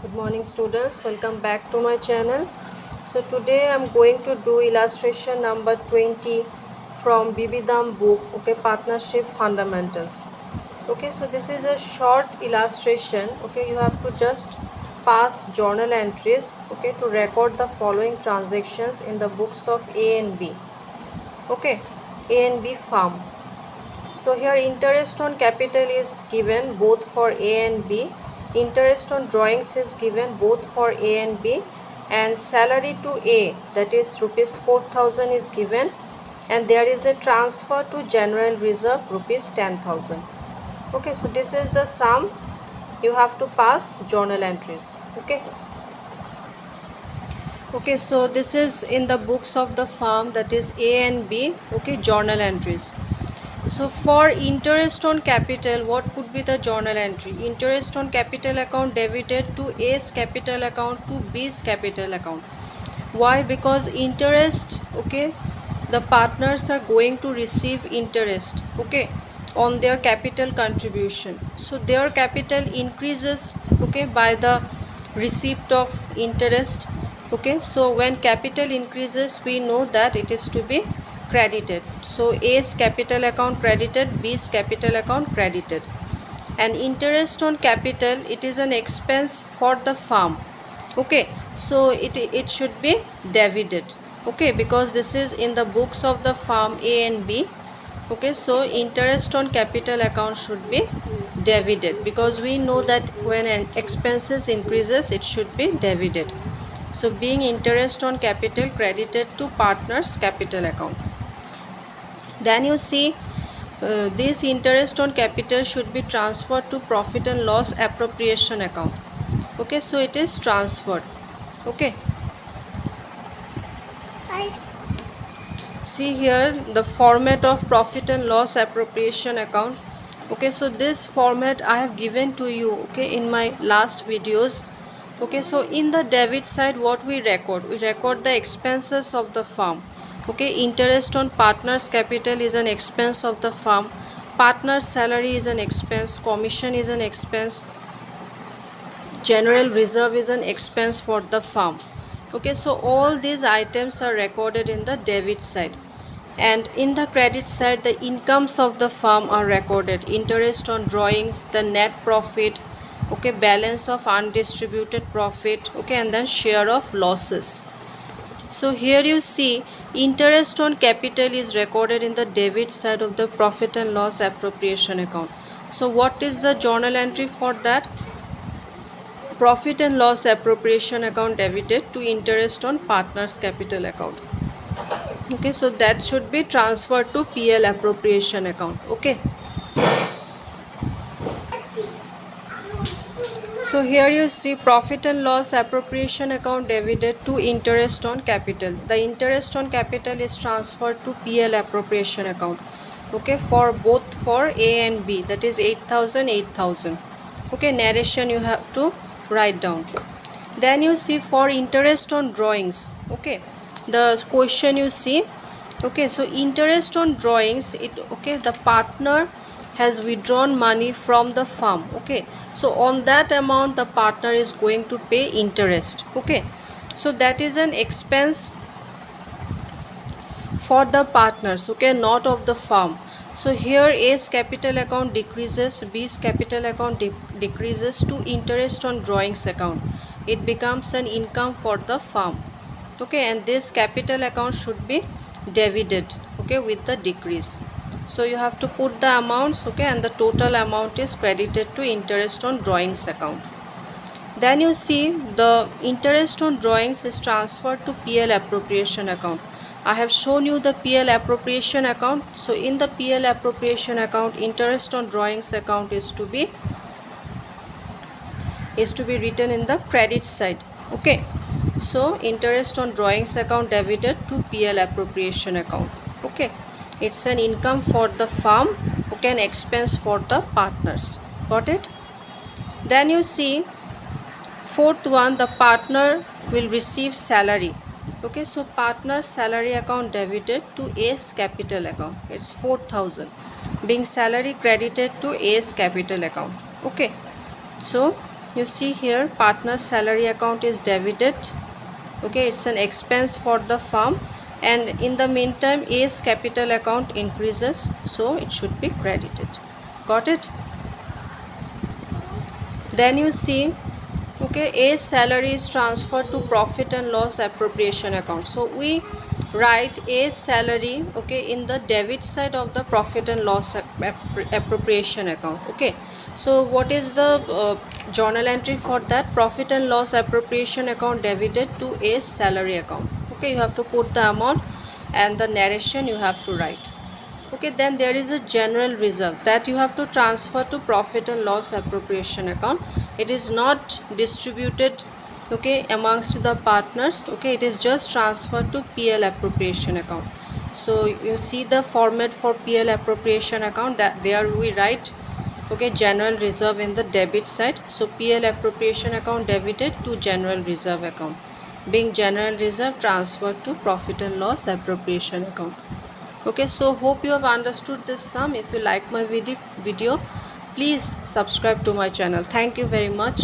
Good morning students, welcome back to my channel. So today I'm going to do illustration number 20 from B.B.Dam book, okay, Partnership Fundamentals. Okay, so this is a short illustration. Okay, you have to just pass journal entries, okay, to record the following transactions in the books of A and B. Okay, A and B firm. So here interest on capital is given both for A and B. Interest on drawings is given both for A and B, and salary to A, that is rupees 4,000 is given, and there is a transfer to general reserve rupees 10,000. Okay, so this is the sum. You have to pass journal entries. Okay, so this is in the books of the firm, that is A and B. Okay, journal entries. So for interest on capital, what could be the journal entry? Interest on capital account debited to A's capital account to B's capital account. Why? Because interest, okay, the partners are going to receive interest, okay, on their capital contribution. So their capital increases, okay, by the receipt of interest. Okay, so when capital increases, we know that it is to be credited. So A's capital account credited, B's capital account credited. And interest on capital, it is an expense for the firm. Okay, so it should be debited. Okay, because this is in the books of the firm A and B. Okay, so interest on capital account should be debited, because we know that when an expenses increases, it should be debited. So being interest on capital credited to partners capital account. Then you see this interest on capital should be transferred to profit and loss appropriation account. Okay, so it is transferred. Okay, see here the format of profit and loss appropriation account. Okay, so this format I have given to you, okay, in my last videos. Okay, so in the debit side, what we record the expenses of the firm. Okay, interest on partners capital is an expense of the firm, partners salary is an expense, commission is an expense, general reserve is an expense for the firm. Okay, so all these items are recorded in the debit side, and in the credit side the incomes of the firm are recorded, interest on drawings, the net profit, okay, balance of undistributed profit, okay, and then share of losses. So here you see interest on capital is recorded in the debit side of the profit and loss appropriation account. So what is the journal entry for that? Profit and loss appropriation account debited to interest on partners capital account. Okay, so that should be transferred to PL appropriation account. Okay, so here you see profit and loss appropriation account debited to interest on capital. The interest on capital is transferred to PL appropriation account. Okay, for both for A and B, that is 8,000, 8,000. Okay, narration you have to write down. Then you see for interest on drawings. Okay, the question you see. Okay, so interest on drawings, the partner has withdrawn money from the firm. Okay, so on that amount the partner is going to pay interest. Okay, so that is an expense for the partners, okay, not of the firm. So here A's capital account decreases, B's capital account decreases to interest on drawings account. It becomes an income for the firm. Okay, and this capital account should be debited, okay, with the decrease. So you have to put the amounts, okay, and the total amount is credited to interest on drawings account. Then you see the interest on drawings is transferred to PL appropriation account. I have shown you the PL appropriation account. So in the PL appropriation account, interest on drawings account is to be written in the credit side. Okay, so interest on drawings account debited to PL appropriation account. Okay, it's an income for the firm, okay, an expense for the partners. Got it? Then you see fourth one, the partner will receive salary. Okay, so partner's salary account debited to A's capital account. It's 4,000 being salary credited to A's capital account. Okay, so you see here partner salary account is debited. Okay, it's an expense for the firm, and in the meantime A's capital account increases, so it should be credited. Got it? Then you see, okay, A's salary is transferred to profit and loss appropriation account. So we write A's salary, okay, in the debit side of the profit and loss appropriation account. Okay, so what is the journal entry for that? Profit and loss appropriation account debited to A's salary account. Okay, you have to put the amount and the narration you have to write. Okay, then there is a general reserve that you have to transfer to profit and loss appropriation account. It is not distributed, okay, amongst the partners. Okay, it is just transferred to PL appropriation account. So you see the format for PL appropriation account, that there we write, okay, general reserve in the debit side. So PL appropriation account debited to general reserve account, being general reserve transferred to profit and loss appropriation account. Okay, so hope you have understood this sum. If you like my video, please subscribe to my channel. Thank you very much.